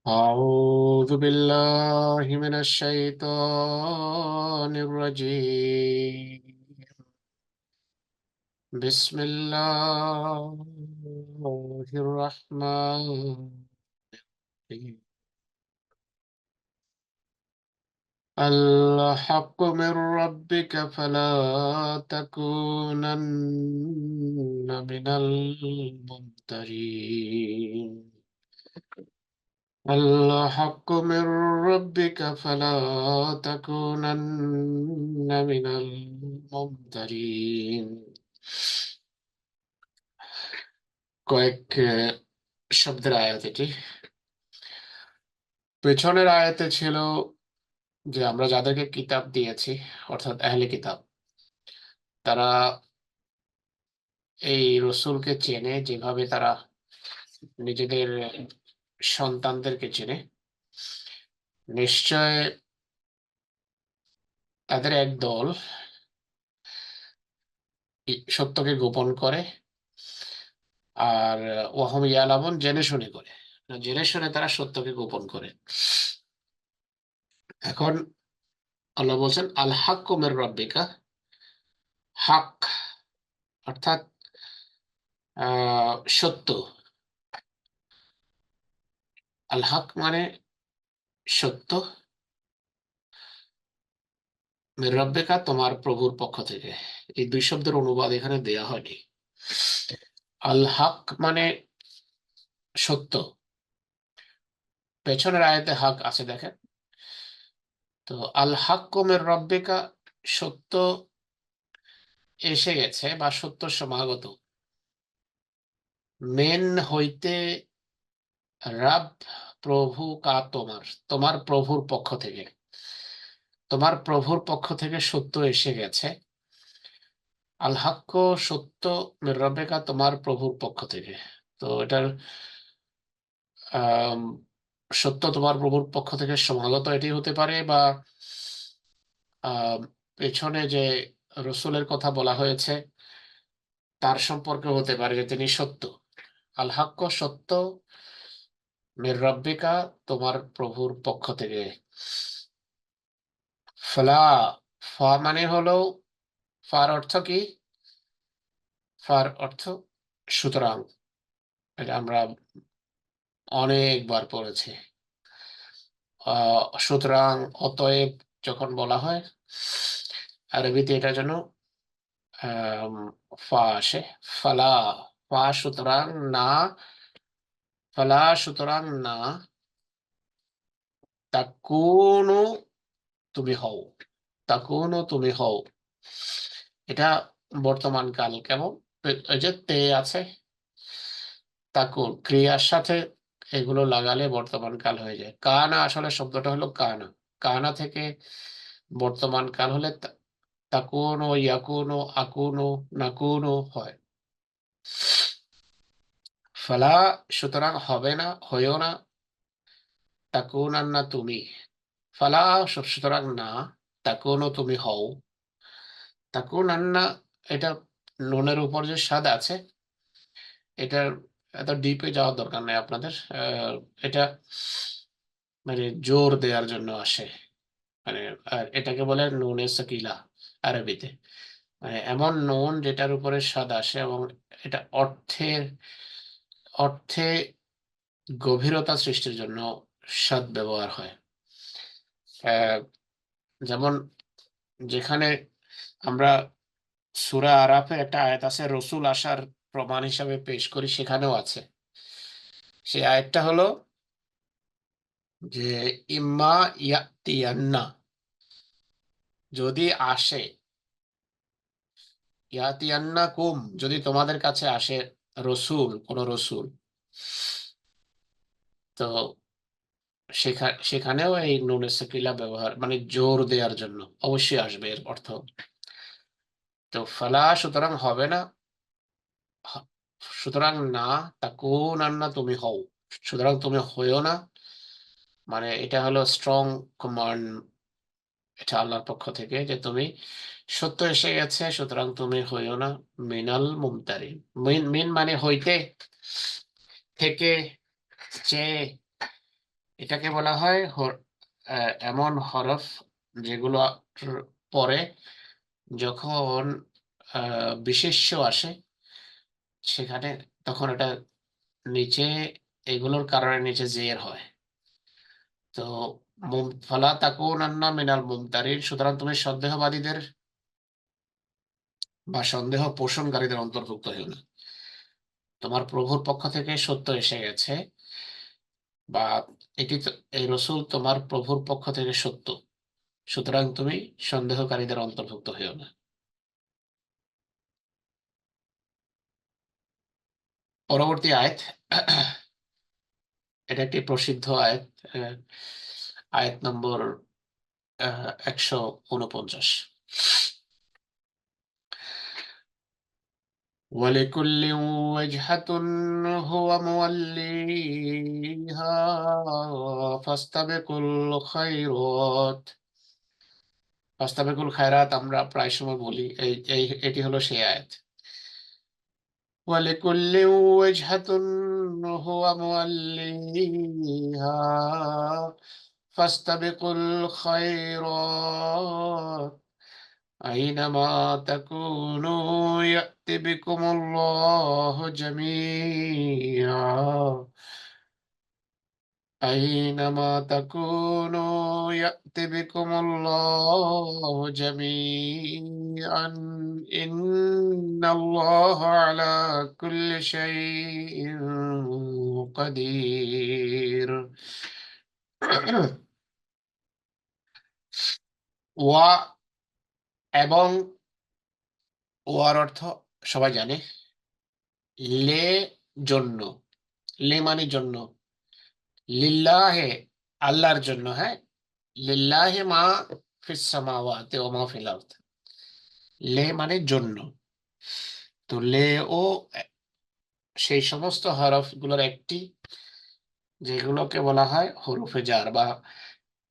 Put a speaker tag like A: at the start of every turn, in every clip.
A: أعوذ بالله من الشيطان الرجيم. بسم الله الرحمن الرحيم. الحق من ربك فلا تكونن من الممترين. الحق من ربك فلا تكونن من الممترين. কয়েক শব্দের আয়াত এটি। পেছনের আয়াতে ছিল যে আমরা যাদেরকে কিতাব দিয়েছি, অর্থাৎ আহলে কিতাব, তারা এই রসুলকে চেনে যেভাবে তারা নিজেদের সন্তানদেরকে চেনে। নিশ্চয় তাদের এক দল সত্যকে গোপন করে, আর ওয়াহম ইয়ালামুন জেনে শুনে করে, জেনে শুনে তারা সত্যকে গোপন করে। এখন আল্লাহ বলছেন আল হাক্কু মির রাব্বিকা, হক অর্থাৎ সত্য। আল হক মানে সত্য, মির রাব্বিকা তোমার প্রভুর পক্ষ থেকে। এই দুই শব্দের অনুবাদ এখানে দেয়া হয়নি। আল হক মানে সত্য, পেছনের আয়াতে হক আছে দেখেন। তো আল হাক্কু মির রাব্বিকা, সত্য এসে গেছে বা সত্য সমাগত, মেন হইতে, রাব প্রভু কা তোমার, তোমার প্রভুর পক্ষ থেকে, তোমার প্রভুর পক্ষ থেকে সত্য এসে গেছে। আল হাক্ক সত্য, মির রাব্বিকা তোমার প্রভুর পক্ষ থেকে। তো এটার আহ সত্য তোমার প্রভুর পক্ষ থেকে সমাগত, এটি হতে পারে, বা আহ পেছনে যে রসুলের কথা বলা হয়েছে তার সম্পর্কে হতে পারে যে তিনি সত্য। আল হাক্ক সত্য, মির রাব্বিকা তোমার প্রভুর পক্ষ থেকে। ফলা, ফা মানে হলো, ফার অর্থ কি? ফার অর্থ সুতরাং। এটা আমরা অনেকবার পড়েছি। সুতরাং, অতএব যখন বলা হয় আরবিতে এটা যেন আম, ফা আসে। ফালা, ফা সুতরাং না, ফালা সুতরাং না, তাকুনু তুমি হও, তাকুনু তুমি হও। এটা বর্তমান কাল, কেমন ওই যে তে আছে, তাকুন ক্রিয়ার সাথে এগুলো লাগালে বর্তমান কাল হয়ে যায়। কানা আসলে শব্দটা হলো কানা, কানা থেকে বর্তমান কাল হলে তাকুনু, ইয়াকুনু, আকুনু, নাকুনু হয়। ফালা সুতরাং হবে না, হইও না, তাকুনান্না তুমি, ফালা সুতরাং না, তাকুনু তুমি হও, তাকুনান্না। এটা নুনের উপর যে স্বাদ আছে, এটার এত ডিপে যাওয়ার দরকার নেই আপনাদের। এটা মানে জোর দেওয়ার জন্য আসে, মানে আর এটাকে বলে নুনে সাকিলা আরবিতে। মানে এমন নুন যেটার উপরে স্বাদ আসে, এবং এটা অর্থের অর্থে গভীরতা সৃষ্টির জন্য স্বাদ ব্যবহার হয়। আহ, যেমন যেখানে আমরা সূরা আরাফের একটা আয়াত আছে রসুল আসার প্রমাণ হিসাবে পেশ করি, সেখানেও আছে। সেই আয়াতটা হলো যে ইম্মা ইয়াতিয়ান্না, যদি আসে, ইয়াতিয়ান্না কুম যদি তোমাদের কাছে আসে, রসুল কোন রসুল, তো সেখানেও এই নুনে সাকিলা ব্যবহার, মানে জোর দেওয়ার জন্য, অবশ্যই আসবে এর অর্থ। তো ফালা সুতরাং হবে না, হ- সুতরাং না, তাকুন আন্না তুমি হও, সুতরাং তুমি হইও না। মানে এটা হলো স্ট্রং কমান্ড, এটা আল্লাহর পক্ষ থেকে যে তুমি সত্য এসে গেছে, সুতরাং তুমি হইও না মিনাল মুমতারিন। মিন মিন মানে হইতে, থেকে, চেয়ে, এটাকে বলা হয় এমন হরফ যেগুলো পরে যখন বিশেষ্য আসে সেখানে, তখন এটা নিচে এগুলোর কারণে নিচে জের হয়। তো ফালা তাকুনান্না মিনাল মুমতারিন, সুতরাং তুমি সন্দেহবাদীদের বা সন্দেহ পোষণকারীদের অন্তর্ভুক্ত হইও না। তোমার প্রভুর পক্ষ থেকে সত্য এসে গেছে, বা এই রসূল তোমার প্রভুর পক্ষ থেকে সত্য, সুতরাং তুমি সন্দেহকারীদের অন্তর্ভুক্ত হইও না। পরবর্তী আয়াত, এটা একটি প্রসিদ্ধ আয়াত, আহ, আয়াত নম্বর 149। ولكل وجهة هو موليها فاستبقوا الخيرات। ফাস্তাবিকুল খায়রাত আমরা প্রায় সময় বলি, এটি হলো সেই আয়াত। ولكل وجهة هو موليها فاستبقوا الخيرات أينما تكونوا يأت بكم الله جميعا أينما تكونوا يأت بكم الله جميعا إن الله على كل شيء قدير। ওয়া এবং ওয়ার অর্থ সবাই জানে, লে জন্য, লে মানে জন্য, লিল্লাহে আল্লাহর জন্য, হ্যাঁ, লিল্লাহে মা ফিস সামাওয়াতি ওয়া মা ফিল আরদ, লে মানে জন্য। তো লে ও সেই সমস্ত হরফ গুলোর একটি যেগুলোকে বলা হয় হরফে জার, বা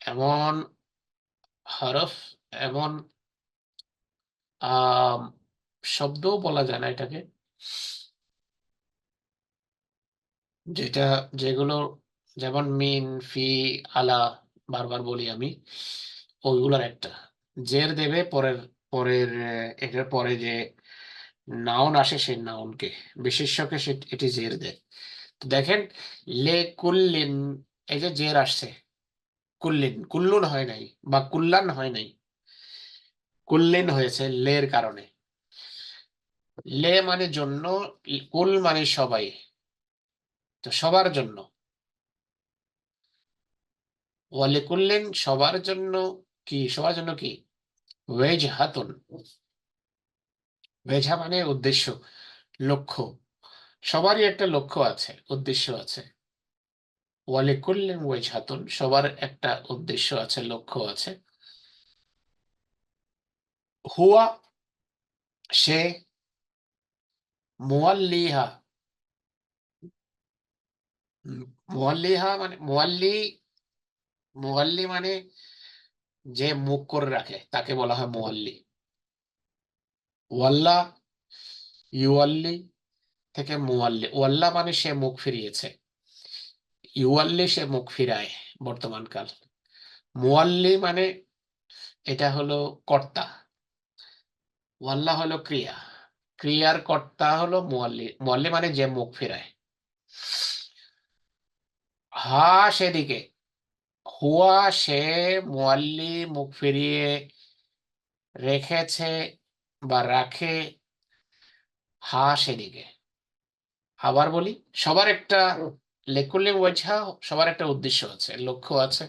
A: এমন হরফ, এমন আহ শব্দও বলা যায় না এটাকে, যেটা যেগুলো যেমন মিন, ফি, আলা, বারবার বলি আমি, ওইগুলোর একটা জের দেবে পরের পরের এটার পরে যে নাউন আসে সেই নাউনকে, বিশেষ্যকে সে এটি জের দেয়। তো দেখেন, লে কুল্লিন, এই যে জের আসছে, কুল্লিন, কুল্লুন হয় নাই বা কুল্লান হয় নাই, কুল্লিন হয়েছে লের কারণে। লে মানে জন্য, কুল মানে সবাই, তো সবার জন্য। ওয়ালে কুল্লিন সবার জন্য, কি সবার জন্য কি, ওয়েজ হাতুন, ওয়েজহা মানে উদ্দেশ্য, লক্ষ্য, সবারই একটা লক্ষ্য আছে, উদ্দেশ্য আছে। ওয়ালে কুল্লিন ওয়েজ হাতুন, সবার একটা উদ্দেশ্য আছে, লক্ষ্য আছে। হুয়া সে, মুয়াল্লিহা, মুয়াল্লিহা মানে মুয়াল্লি, মুয়াল্লি মানে যে মুখ করে রাখে তাকে বলা হয় মুয়াল্লি। ওয়াল্লা, ইউয়াল্লি থেকে মুয়াল্লি, ওয়াল্লা মানে সে মুখ ফিরিয়েছে, ইউয়াল্লি সে মুখ ফিরায় বর্তমান কাল। মুয়াল্লি মানে এটা হলো কর্তা, ওয়াল্লা হলো ক্রিয়া, ক্রিয়ার কর্তা হলো মুয়াল্লি, মুয়াল্লি মানে যে মুখ ফিরায়। হা সেদিকে, হুয়া সে, মুয়াল্লি মুখ ফিরিয়ে রেখেছে বা রাখে, হা সেদিকে। আবার বলি, সবার একটা লেকুল্লি ওয়াজহা, সবার একটা উদ্দেশ্য আছে, লক্ষ্য আছে।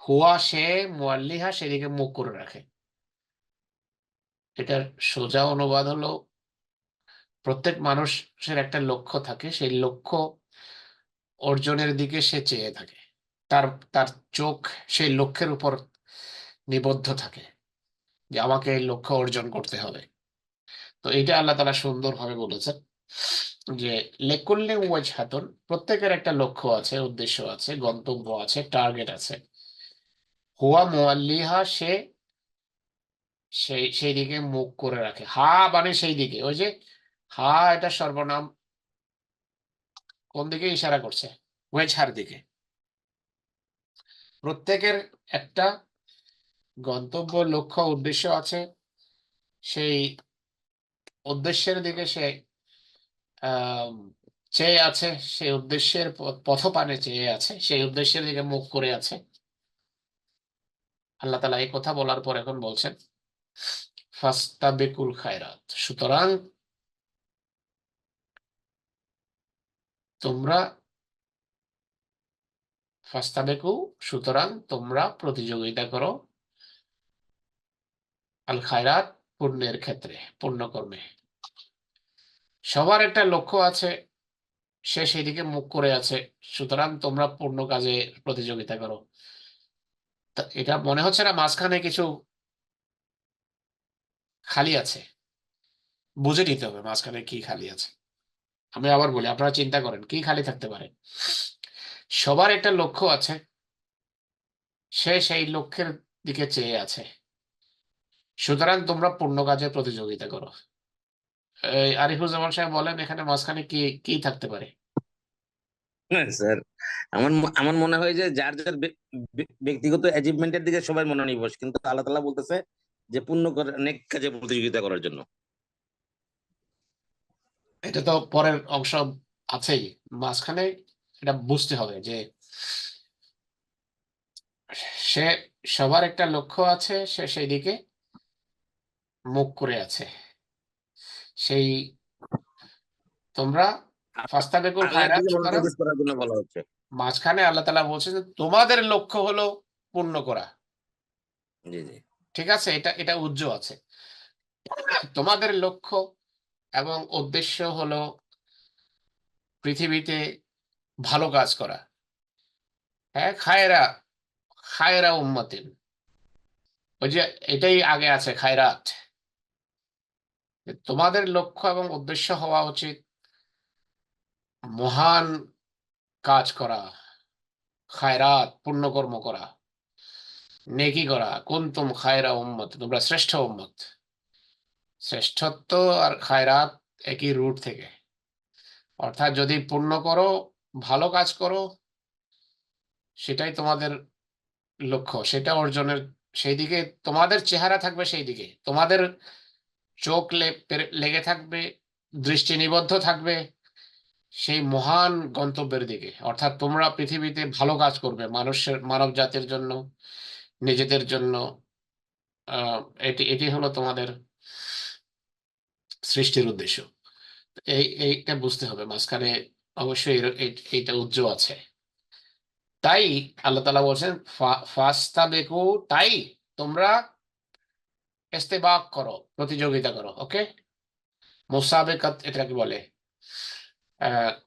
A: হুয়া সে, মুয়াল্লিহা সেদিকে মুখ করে রাখে। এটার সোজা অনুবাদ হলো, প্রত্যেক মানুষের একটা লক্ষ্য থাকে, সেই লক্ষ্য অর্জনের দিকে সে চেয়ে থাকে, তার তার চোখ সেই লক্ষ্যের উপর নিবদ্ধ থাকে, যে আমাকে এই লক্ষ্য অর্জন করতে হবে। তো এইটা আল্লাহ তাআলা সুন্দরভাবে বলেছেন যে লেকুল্লি ওয়াজহাতুন, প্রত্যেকের একটা লক্ষ্য আছে, উদ্দেশ্য আছে, গন্তব্য আছে, টার্গেট আছে। হুয়া মুয়াল্লিহা সে সেই দিকে মুখ করে রাখে, হা মানে সেই দিকে, ওই যে হা, এটা সর্বনাম কোন দিকে ইশারা করছে, ওয়েজহার দিকে। প্রত্যেকের একটা গন্তব্য, লক্ষ্য, উদ্দেশ্য আছে। সেই উদ্দেশ্যের দিকে সে আহ চেয়ে আছে, সেই উদ্দেশ্যের পথপানে চেয়ে আছে, সেই উদ্দেশ্যের দিকে মুখ করে আছে। আল্লাহ তাআলা এই কথা বলার পর এখন বলছেন ফাস্তাবিকুল খায়রাত, সুতরাং তোমরা ফাস্তাবিকু, সুতরাং তোমরা প্রতিযোগিতা করো আল খায়রাত, পুণ্যের ক্ষেত্রে, পুণ্যকর্মে। সবার একটা লক্ষ্য আছে, সে সেদিকে মুখ করে আছে, সুতরাং তোমরা পূর্ণ কাজে প্রতিযোগিতা করো। এটা মনে হচ্ছে না মাঝখানে কিছু খালি আছে? বুঝে নিতে হবে মাঝখানে কি খালি আছে। আমি আবার বলি, আপনারা চিন্তা করেন কি খালি থাকতে পারে। সবার একটা লক্ষ্য আছে, সে সেই লক্ষ্যের দিকে চেয়ে আছে, সুতরাং তোমরা পূর্ণ কাজে প্রতিযোগিতা করো। আরিফুজ্জামান সাহেব বলেন এখানে মাঝখানে কি কি থাকতে পারে?
B: হ্যাঁ স্যার, আমার মনে হয় যে যার যার ব্যক্তিগত অ্যাচিভমেন্টের দিকে সবাই মনোনিবেশ, কিন্তু আল্লাহ তাআলা বলতেছে যে পুণ্য করে নেক কাজে প্রতিযোগিতা করার জন্য।
A: এটা তো পরের অংশ আছেই, মাঝখানে এটা বুঝতে হবে যে সে সবার একটা লক্ষ্য আছে, সে সেই দিকে মুখ করে আছে। সেই তোমরা ফাস্তাবিকুল
B: আল্লাহর
A: খায়রাত,
B: দিকে
A: সুতরাং
B: মনোনিবেশ করার জন্য বলা হচ্ছে।
A: মাঝখানে আল্লাহ তাআলা বলছেন যে তোমাদের লক্ষ্য হলো পূর্ণ করা।
B: জি জি।
A: ঠিক আছে, এটা এটা উজ্জ্ব আছে। তোমাদের লক্ষ্য এবং উদ্দেশ্য হলো পৃথিবীতে ভালো কাজ করা। হ্যাঁ, খায়রা, খায়রা উম্মাতিন, ওই যে এটাই আগে আছে খায়রাত। তোমাদের লক্ষ্য এবং উদ্দেশ্য হওয়া উচিত মহান কাজ করা, খায়রাত, পুণ্যকর্ম করা, নেকি করা। কুনতুম খায়রা উম্মত, তোমরা শ্রেষ্ঠ উম্মত। শ্রেষ্ঠত্ব আর খায়রাত একই রুট থেকে, অর্থাৎ যদি পুণ্য করো, ভালো কাজ করো, সেটাই তোমাদের লক্ষ্য, সেটা অর্জনের, সেই দিকে তোমাদের চেহারা থাকবে, সেই দিকে তোমাদের চোখ লেগে থাকবে, দৃষ্টি নিবদ্ধ থাকবে সেই মহান গন্তব্যের দিকে। অর্থাৎ তোমরা পৃথিবীতে ভালো কাজ করবে, মানুষের, মানব জাতির জন্য, নিজেদের জন্য। আহ এটি এটি হলো তোমাদের সৃষ্টির উদ্দেশ্য। এইটা বুঝতে হবে মাঝখানে, অবশ্যই এইটা উজ্জ্বল আছে। তাই আল্লাহ তাআলা বলছেন ফাস্তাবিকু, তাই তোমরা ইস্তেবাক করো, প্রতিযোগিতা করো। ওকে, মুসাবেকাত এটাকে বলে।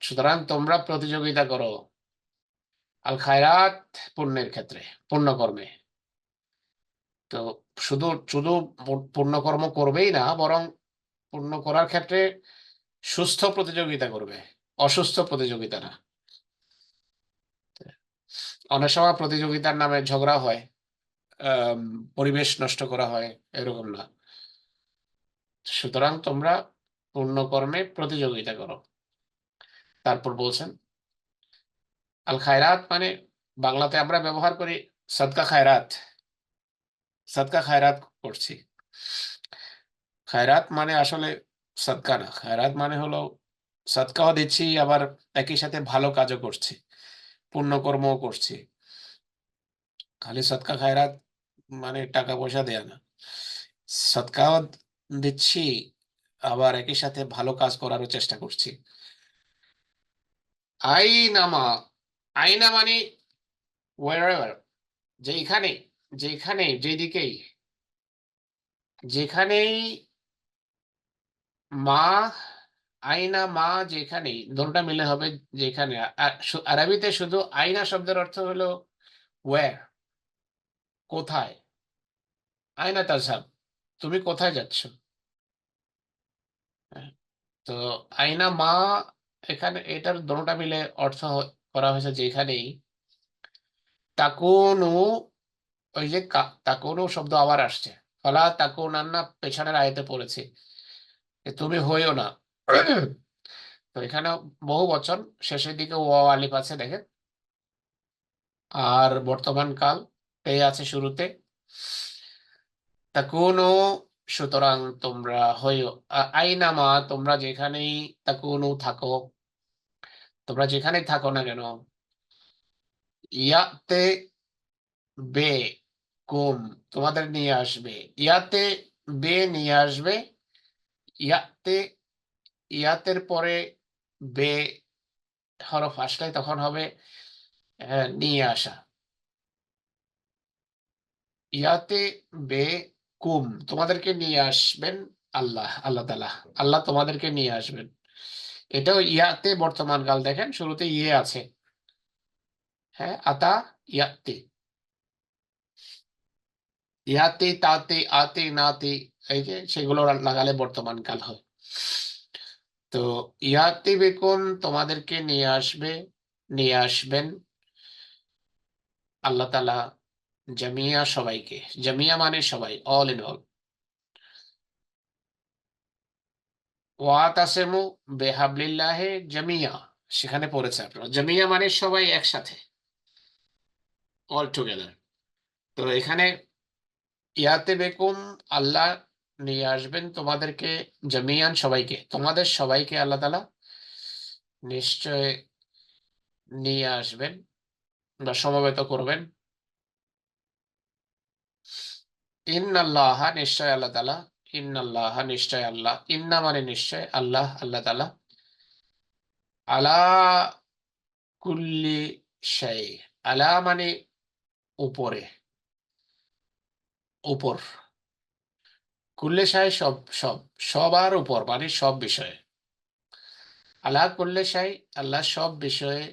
A: সুতরাং তোমরা প্রতিযোগিতা করো আল খায়রাত, পুণ্যের ক্ষেত্রে, পুণ্যকর্মে। তো শুধু শুধু পুণ্যকর্ম করবেই না, বরং পুণ্য করার ক্ষেত্রে সুস্থ প্রতিযোগিতা করবে, অসুস্থ প্রতিযোগিতা না। অনেক সময় প্রতিযোগিতার নামে ঝগড়া হয়, আম, পরিবেশ নষ্ট করা হয়, এরকম না। সুতরাং তোমরা পুণ্যকর্মে প্রতিযোগিতা করো। তারপর বলছেন আল খায়রাত মানে বাংলাতে আমরা ব্যবহার করি সদকা খায়রাত, সদকা খায়রাত করছি। খায়রাত মানে আসলে সদকা না, খায়রাত মানে হলো সদকাও দিচ্ছি, আবার একই সাথে ভালো কাজও করছি, পুণ্যকর্মও করছি। খালি সদকা খায়রাত মানে টাকা পয়সা দেয়া না, সদকাও দিচ্ছি, আবার একই সাথে ভালো কাজ করারও চেষ্টা করছি। আইনামা, আইনা মানে ওয়ারএভার, যেখানে, যেখানে, যেদিকেই, যেখানেই, মা, আইনা মা, যেখানেই, দুটোটা মিলে হবে যেখানে। আরবিতে শুধু আইনা শব্দের অর্থ হলো ওয়্যার, কোথায়। আইনা তাজহাব, তুমি কোথায় যাচ্ছ। হ্যাঁ, তো আইনা মা, এখানে এটার দুটোটা মিলে অর্থ করা হয়েছে যেখানেই। তাকুনু, ওই যে তাকুনু শব্দ আবার আসছে, ফালা তাকুনান্না পেছনের আয়াতে পড়েছি যে তুমি হইও না। তো এখানে বহু বচন, শেষের দিকে ওয়াও আলিফ আছে দেখেন। আর বর্তমান কাল এই আছে শুরুতে। তাকুনু, সুতরাং তোমরা হইও, আইনামা, তোমরা যেখানেই, তাকুনু থাকো, তোমরা যেখানেই থাকো না কেন, ইয়াতে বে কুম, তোমাদের নিয়ে আসবে, ইয়াতে বে নিয়ে আসবে, ইয়াতে, ইয়াতের পরে বে হরফ আসলে তখন হবে নিয়ে আসা। ইয়াতে বে কুম, তোমাদেরকে নিয়ে আসবেন আল্লাহ, আল্লাহ তাআলা, আল্লাহ তোমাদেরকে নিয়ে আসবেন। এটাও ইয়াতে বর্তমান কাল, দেখেন শুরুতে ইয়ে আছে। হ্যাঁ, আতা, ইয়াতে, ইয়াতে, তাতে, আতে, নাতে, এই যে সেগুলো লাগালে বর্তমান কাল হয়। তো ইয়াতে বেকুম, তোমাদেরকে নিয়ে আসবে, নিয়ে আসবেন আল্লাহ তাআলা, জামিয়া, সবাইকে। জামিয়া মানে সবাই, অল ইন অল। ওয়াতাসিমু বিহাবলিল্লাহি জামিয়া, সেখানে পড়েছে আপনারা, জামিয়া মানে সবাই একসাথে, অল টুগেদার। তো এখানে ইয়াতে বেকুম, আল্লাহ নিয়ে আসবেন তোমাদেরকে, জামিয়ান, সবাইকে, তোমাদের সবাইকে আল্লাহ তাআলা নিশ্চয় নিয়ে আসবেন বা সমবেত করবেন। ইন্নাল্লাহা, নিশ্চয় আল্লাহ তাআলা, ইন্নাল্লাহা, নিশ্চয় আল্লাহ, ইন্না মানে নিশ্চয়, আল্লাহ, আল্লাহ তাআলা, আলা কুল্লি শাই, আলা মানে উপরে, উপর, কুল্লে শাই সব, সব, সবার উপর মানে সব বিষয়ে, আলা কুল্লে শাই, আল্লাহ সব বিষয়ে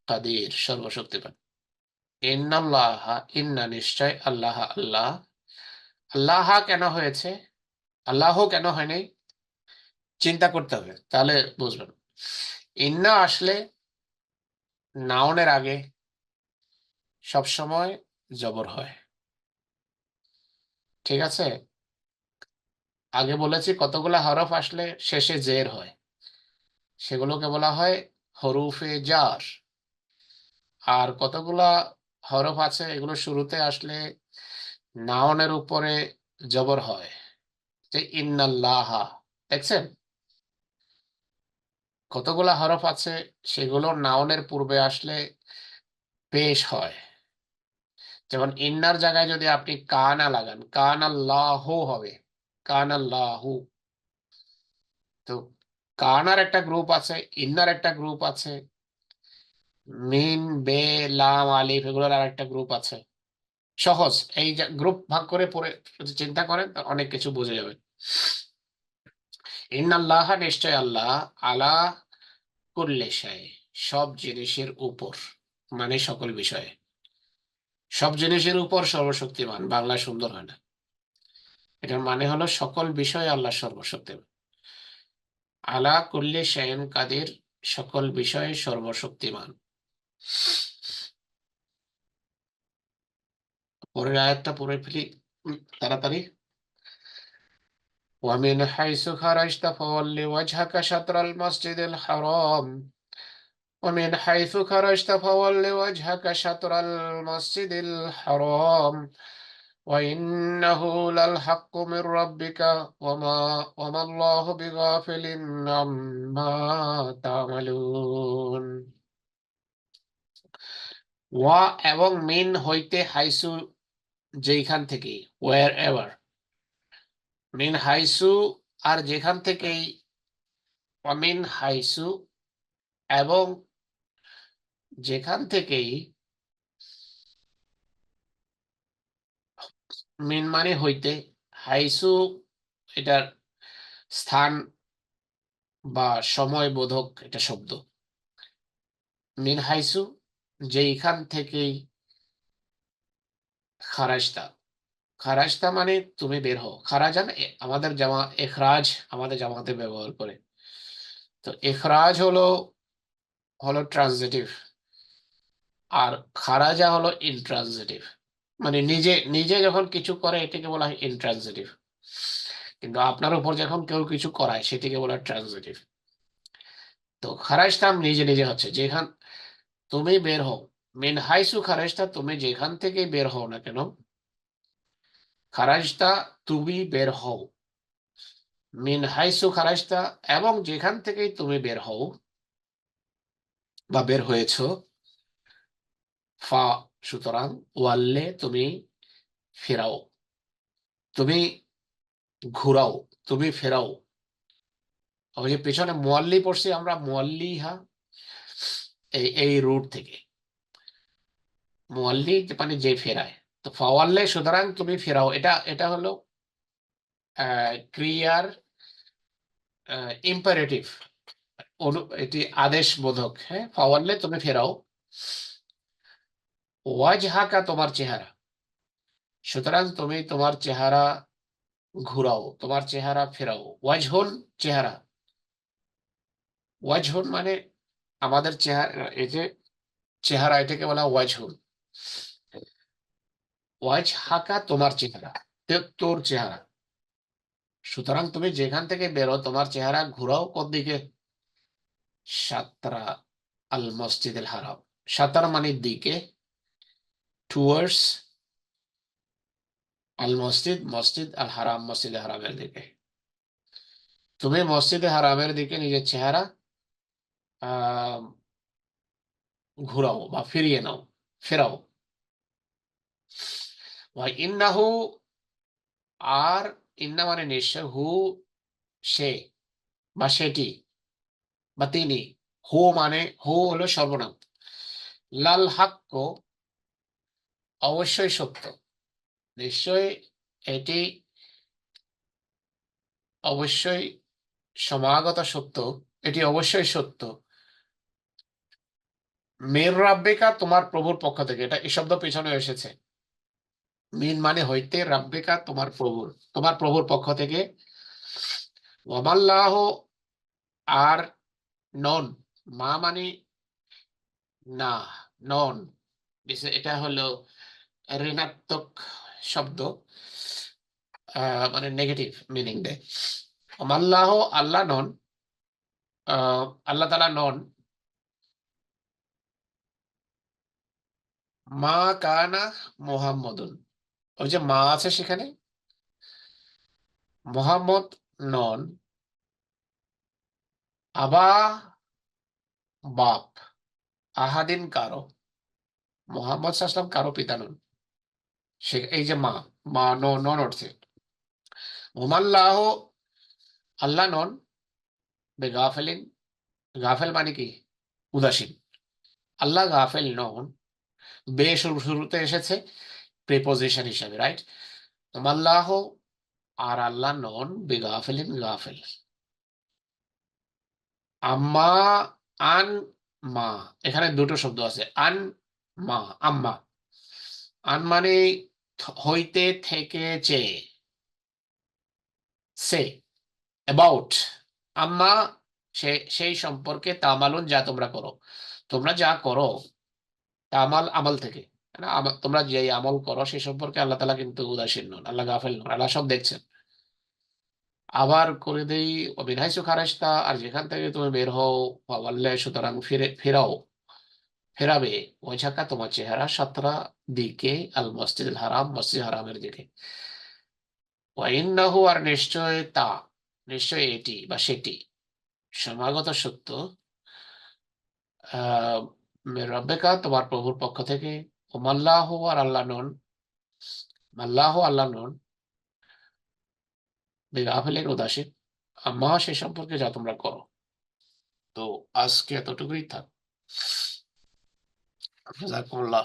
A: কাদির, সর্বশক্তিমান। ইন্নাল্লাহা, ইন্না নিশ্চয়, আল্লাহ, আল্লাহ, আল্লাহ কেন হয়েছে, আল্লাহ কেন হয়নি, চিন্তা করতে হবে তাহলে বুঝবেন। ইন্না আসলে নাউনের আগে সব সময় জবর হয়, ঠিক আছে। আগে বলেছি কতগুলা হরফ আসলে শেষে জের হয়, সেগুলোকে বলা হয় হরুফে জার। আর কতগুলা হরফ আছে এগুলো শুরুতে আসলে নাউনের উপরে জবর হয়, যে ইন্নাল্লাহা, দেখছেন। কতগুলা হরফ আছে সেগুলো নাউনের পূর্বে আসলে পেশ হয়, যেমন ইন্নার জায়গায় যদি আপনি কানা লাগান, কান আল্লাহ হবে, কান আল্লাহু। তো কানার একটা গ্রুপ আছে, ইন্নার একটা গ্রুপ আছে, মিন, বে, লাম, আলিফ এগুলোর আর একটা গ্রুপ আছে। সহজ, এই গ্রুপ ভাগ করে পড়ে যদি চিন্তা করেন তা অনেক কিছু বুঝে যাবে। ইন্নাল্লাহ, নিশ্চয় আল্লাহ, আলা কুল্লি শাই, সব জিনিসের উপর, মানে সকল বিষয়ে, সব জিনিসের উপর সর্বশক্তিমান, বাংলা সুন্দর হয় না, এটার মানে হলো সকল বিষয়ে আল্লাহ সর্বশক্তিমান। আলা কুল্লি শাইইন কাদির, সকল বিষয়ে সর্বশক্তিমান। পরের আয়াতটা পড়ে ফেলি তাড়াতাড়ি। ومن حيث خرجت فول وجهك شطر المسجد الحرام، ومن حيث خرجت فول وجهك شطر المسجد الحرام وإنه للحق من ربك وما الله بغافل عما تعملون। ওয়া এবং মিন হইতে, হাইসু যেখান থেকে, ওয়ার এভার, মিন হাইসু আর যেখান থেকেই, অমিন হাইসু এবং যেখান থেকেই, মিন মানে হইতে, হাইসু এটার স্থান বা সময় বোধক এটা শব্দ। মিন হাইসু যেইখান থেকেই, খারাজতা, খারাজতা মানে তুমি বের হও, খারাজান আমাদের জামা, এখরাজ আমাদের জামাতে ব্যবহার করে। তো এখরাজ হলো হলো ট্রান্সিটিভ, আর খারাজা হলো ইনট্রান্সিটিভ, মানে নিজে নিজে যখন কিছু করে এটাকে বলা হয় ইনট্রান্সিটিভ, কিন্তু আপনার উপর যখন কেউ কিছু করায় সেটিকে বলা হয় ট্রান্সিটিভ। তো খারাজতাম নিজে নিজে হচ্ছে যেখান, তুমি বের হও, মিন হাইসু খারাজতা, তুমি যেখান থেকে বের হও না কেন। খারাজতা, তুমি বের হও। মিন হাইসু খারাজতা, এবং যেখান থেকেই তুমি বের হও বা বের হয়েছো। ফা, সুতরাং ওয়াল্লে, তুমি ফেরাও, তুমি ঘুরাও, তুমি ফেরাও। ওই যে পেছনে মুয়াল্লি পড়ছি আমরা, মুয়াল্লিহা, এই রুট থেকে। মুয়াল্লি মানে যে ফেরায়। তো ফাওয়াল্লে, সুতরাং তুমি ফেরাও, এটা এটা হলো ক্রিয়ার ইম্পারেটিভ, এটি আদেশ বোধক। হ্যাঁ, ফাওয়াল্লে তুমি ফেরাও। ওয়াজহাকা, তোমার চেহারা, সুতরাং তুমি তোমার চেহারা ঘুরাও, তোমার চেহারা ফেরাও। ওয়াজহুন, চেহারা। ওয়াজহুন মানে আমাদের চেহারা, এই যে চেহারা, এটাকে বলা ওয়াজহুন। ওয়াজহাকা, তোমার চেহারা, তোর চেহারা। সুতরাং তুমি যেখান থেকে বেরো, তোমার চেহারা ঘুরাও কোন দিকে? সাতরা আল মসজিদ আল হারাম। সাতার মানে দিকে, টুয়ার্ডস আল মসজিদ, মসজিদ আল হারাম, মসজিদ হারামের দিকে। তুমি মসজিদে হারামের দিকে নিজের চেহারা আহ ঘুরাও বা ফিরিয়ে নাও, ফেরাও। ইন্নাহু, আর ইন্না মানে নিশ্চয়, হু সে বা সেটি বা তিনি। হু মানে, হু হলো সর্বনাম। লাল হাক্ক, অবশ্যই সত্য। নিশ্চয় এটি অবশ্যই সমাগত সত্য, এটি অবশ্যই সত্য। মের রাব্বিকা, তোমার প্রভুর পক্ষ থেকে। এটা এই শব্দ পেছনে এসেছে। মিন মানে হইতে, রাব্বিকা তোমার প্রভুর, তোমার প্রভুর পক্ষ থেকে। ওয়ামাল্লাহ, আর নন। মা মানে না, নন। এটা হলো ঋণাত্মক শব্দ, মানে নেগেটিভ মিনিং দেয়। ওয়ামাল্লাহ, আল্লাহ নন, আল্লাহ তাআলা নন। মা কানা মুহাম্মাদুন, ওই যে মা আছে সেখানে, মোহাম্মদ নন। আবা, বাপ, আহাদিন, কারো। মোহাম্মদ সাল্লাল্লাহু কারো পিতা নন। সে এই যে মা, মা নন অর্থে। ওমাল্লাহ, আল্লাহ নন। বেগাফেলিন, গাফেল মানে কি? উদাসীন। আল্লাহ গাফেল নন। বে শুরুতে এসেছে প্রিপোজিশন হিসাবে, রাইট? ওমাল্লাহ, আর আল্লাহ নন, বেগাফেলিন, গাফেল। আম্মা, আন, মা, এখানে দুটো শব্দ আছে, আন, মা, আম্মা। আন মানে হইতে, থেকে, চেয়ে, সে, অ্যাবাউট। আম্মা, সেই সম্পর্কে, তামালুন, যা তোমরা করো। তোমরা যা করো, তামাল আমল থেকে, মানে তোমরা যে আমল করো সেই সম্পর্কে আল্লাহ তাআলা কিন্তু উদাসীন নন, আল্লাহ গাফেল নন, আল্লাহ সব দেখছেন। আবার করে দেই, অবিনাইসু খারাস্তা, আর যেখান থেকে তুমি বের হও, ওয়াল্লে, সুতরাং ফেরাও, ফেরাবে। ওয়াজহাকা, তোমার চেহারা, সাতরা দিকে, আল মসজিদ হারাম, মসজিদ হারামের দিকে। ওয়াইন্নাহু, আর নিশ্চয় তা, নিশ্চয় এটি বা সেটি, সমাগত সত্য। আহ রব্বেকা, তোমার প্রভুর পক্ষ থেকে। ও মাল্লাহ, আর আল্লাহ নন। মাল্লাহ, আল্লাহ নন। বেগাফেলের, উদাসীন। আম্মা, সে সম্পর্কে যা তোমরা করো। তো আজকে এতটুকুই থাক। জাযাকুমুল্লাহ।